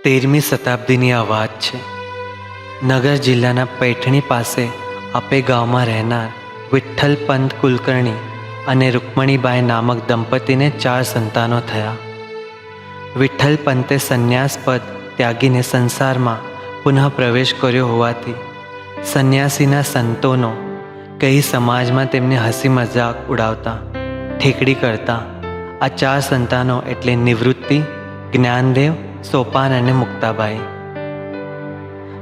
13મી શતાબ્દીની આ વાત છે. નગર જિલ્લાના પૈઠણી પાસે આપે ગામમાં રહેનાર વિઠ્ઠલપંત કુલકર્ણી અને રૂકમણીબાઈ નામક દંપતીને 4 સંતાનો થયા. વિઠ્ઠલપંતે સંન્યાસપદ ત્યાગીને સંસારમાં પુનઃ પ્રવેશ કર્યો હોવાથી સંન્યાસીના સંતોનો કહી સમાજમાં તેમને હસી મજાક ઉડાવતા, ઠેકડી કરતા. આ 4 સંતાનો એટલે નિવૃત્તિ, જ્ઞાનદેવ, સોપાન અને મુક્તાબાઈ.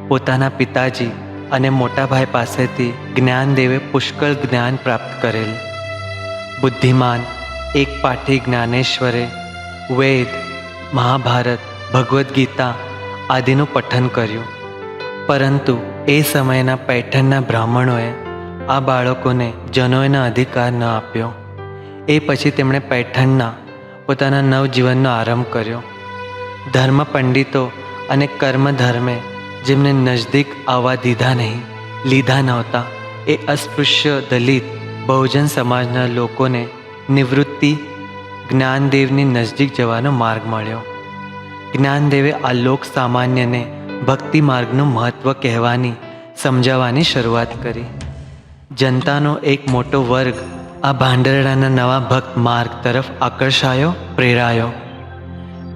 પોતાના પિતાજી અને મોટાભાઈ પાસેથી જ્ઞાનદેવે પુષ્કળ જ્ઞાન પ્રાપ્ત કરેલ. બુદ્ધિમાન, એકપાઠી જ્ઞાનેશ્વરે વેદ, મહાભારત, ભગવદ્ ગીતા આદિનું પઠન કર્યું. પરંતુ એ સમયના પૈઠણના બ્રાહ્મણોએ આ બાળકોને જનોયનો અધિકાર ન આપ્યો. એ પછી તેમણે પૈઠણના પોતાના નવજીવનનો આરંભ કર્યો. ધર્મ પંડિતો અને કર્મધર્મે જેમને નજદીક આવવા દીધા નહીં, લીધા નહોતા, એ અસ્પૃશ્ય, દલિત, બહુજન સમાજના લોકોને નિવૃત્તિ, જ્ઞાનદેવની નજદીક જવાનો માર્ગ મળ્યો. જ્ઞાનદેવે આ લોક સામાન્યને ભક્તિ માર્ગનું મહત્ત્વ કહેવાની, સમજાવવાની શરૂઆત કરી. જનતાનો એક મોટો વર્ગ આ ભાંડરડાના નવા ભક્ત માર્ગ તરફ આકર્ષાયો, પ્રેરાયો.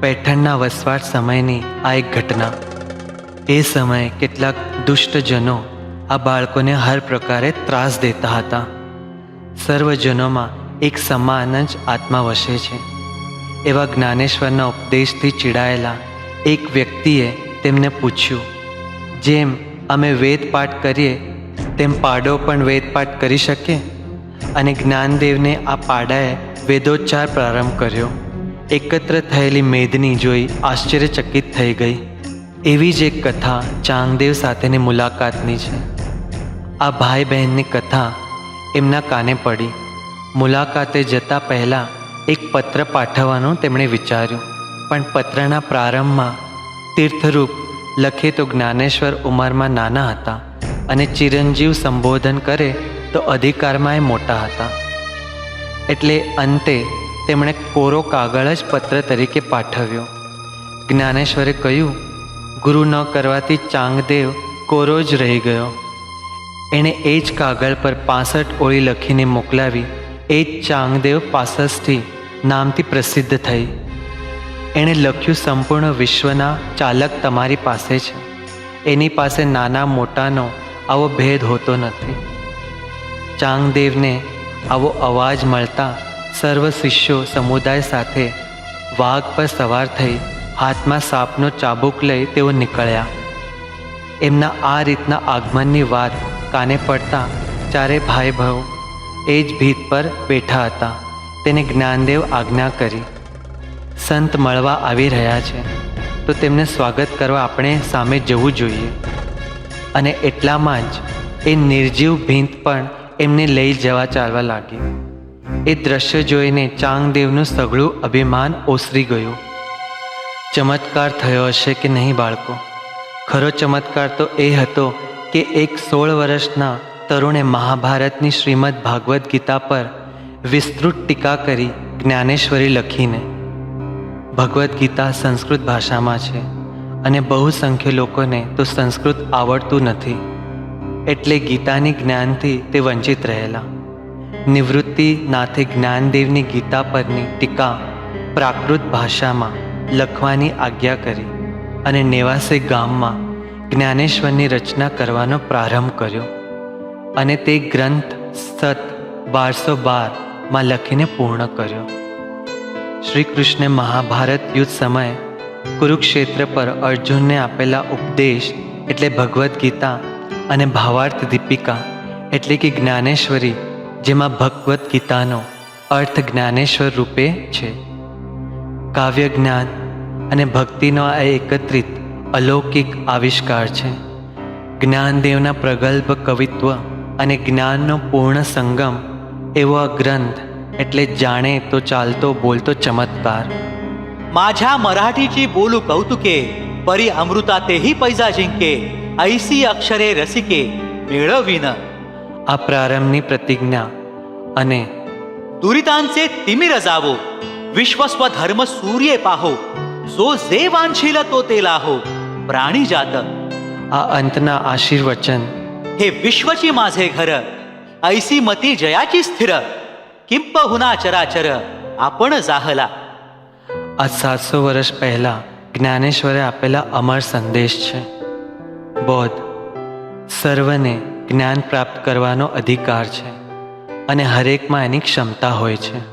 પૈઠણના વસવાટ સમયની આ એક ઘટના. એ સમયે કેટલાક દુષ્ટજનો આ બાળકોને હર પ્રકારે ત્રાસ દેતા હતા. સર્વજનોમાં એક સમાન જ આત્મા વસે છે. એવા જ્ઞાનેશ્વરના ઉપદેશથી ચીડાયેલા એક વ્યક્તિએ તેમને પૂછ્યું, જેમ અમે વેદપાઠ કરીએ તેમ પાડો પણ વેદપાઠ કરી શકે? અને જ્ઞાનદેવને આ પાડાએ વેદોચ્ચાર પ્રારંભ કર્યો. એકત્ર થયેલી મેદની જોઈ આશ્ચર્યચકિત થઈ ગઈ. એવી જ એક કથા ચાંગદેવ સાથેની મુલાકાતની છે. આ ભાઈ બહેનની કથા એમના કાને પડી. મુલાકાતે જતા પહેલાં એક પત્ર પાઠવવાનું તેમણે વિચાર્યું, પણ પત્રના પ્રારંભમાં તીર્થરૂપ લખે તો જ્ઞાનેશ્વર ઉંમરમાં નાના હતા અને ચિરંજીવ સંબોધન કરે તો અધિકારમાં એ મોટા હતા. એટલે અંતે તેમણે કોરો કાગળ જ પત્ર તરીકે પાઠવ્યો. જ્ઞાનેશ્વરે કહ્યું, ગુરુ ન કરવાથી ચાંગદેવ કોરો જ રહી ગયો. એણે એ જ કાગળ પર 65 ઓળી લખીને મોકલાવી. એ જ ચાંગદેવ 65 નામથી પ્રસિદ્ધ થઈ. એણે લખ્યું, સંપૂર્ણ વિશ્વના ચાલક તમારી પાસે છે. એની પાસે નાના મોટાનો આવો ભેદ હોતો નથી. ચાંગદેવને આવો અવાજ મળતા સર્વ શિષ્યો સમુદાય સાથે વાઘ પર સવાર થઈ હાથમાં સાપનો ચાબુક લઈ તેઓ નીકળ્યા. એમના આ રીતના આગમનની વાત કાને પડતા 4 ભાઈ ભાઉ એ જ ભીત પર બેઠા હતા. તેને જ્ઞાનદેવ આજ્ઞા કરી, સંત મળવા આવી રહ્યા છે તો તેમને સ્વાગત કરવા આપણે સામે જવું જોઈએ. અને એટલામાં જ એ નિર્જીવ ભીંત પણ એમને લઈ જવા ચાલવા લાગી. એ દ્રશ્ય જોઈને ચાંગદેવનું સઘળું અભિમાન ઓસરી ગયું. ચમત્કાર થયો હશે કે નહીં બાળકો? ખરો ચમત્કાર તો એ હતો કે એક 16 વર્ષના તરુણે મહાભારતની શ્રીમદ ભાગવદ્ ગીતા પર વિસ્તૃત ટીકા કરી જ્ઞાનેશ્વરી લખીને. ભગવદ્ ગીતા સંસ્કૃત ભાષામાં છે અને બહુસંખ્ય લોકોને તો સંસ્કૃત આવડતું નથી, એટલે ગીતાની જ્ઞાનથી તે વંચિત રહેલા. નિવૃત્તિ નાથે જ્ઞાનદેવની ગીતા પરની ટીકા પ્રાકૃત ભાષામાં લખવાની આજ્ઞા કરી અને નેવાસે ગામમાં જ્ઞાનેશ્વરની રચના કરવાનો પ્રારંભ કર્યો અને તે ગ્રંથ સત 1212માં લખીને પૂર્ણ કર્યો. શ્રી કૃષ્ણે મહાભારત યુદ્ધ સમયે કુરુક્ષેત્ર પર અર્જુનને આપેલા ઉપદેશ એટલે ભગવદ્ ગીતા અને ભાવાર્થ દીપિકા એટલે કે જ્ઞાનેશ્વરી, જેમાં ભગવદ્ ગીતાનો અર્થ જ્ઞાનેશ્વર રૂપે છે. કાવ્ય જ્ઞાન અને ભક્તિનો આ એકત્રિત અલૌકિક આવિષ્કાર છે. જ્ઞાનદેવના પ્રગલ્ભ કવિત્વ અને જ્ઞાનનો પૂર્ણ સંગમ એવો આ ગ્રંથ એટલે જાણે તો ચાલતો બોલતો ચમત્કાર. माझ्या मराठीची बोलू कौतुके, परी अमृता तेही पैजा जिंके, ऐसी अक्षरे रसिके मेळवीन. આ પ્રારંભની પ્રતિજ્ઞા અને दुरितांचे तिमिर जावो, विश्वस्व धर्म सूर्ये पाहो, जो जे वांछील तो ते लाहो प्राणी जात. આ અંતના આશીર્વચન हे विश्वची माझे घर, ऐसी मती जयाची स्थिर. किंपहुना चराचर आपण जाहला. આ 700 વર્ષ પહેલા જ્ઞાનેશ્વરે આપેલા અમર સંદેશ છે. બોધ સર્વને જ્ઞાન પ્રાપ્ત કરવાનો અધિકાર છે અને હરેકમાં એની ક્ષમતા હોય છે.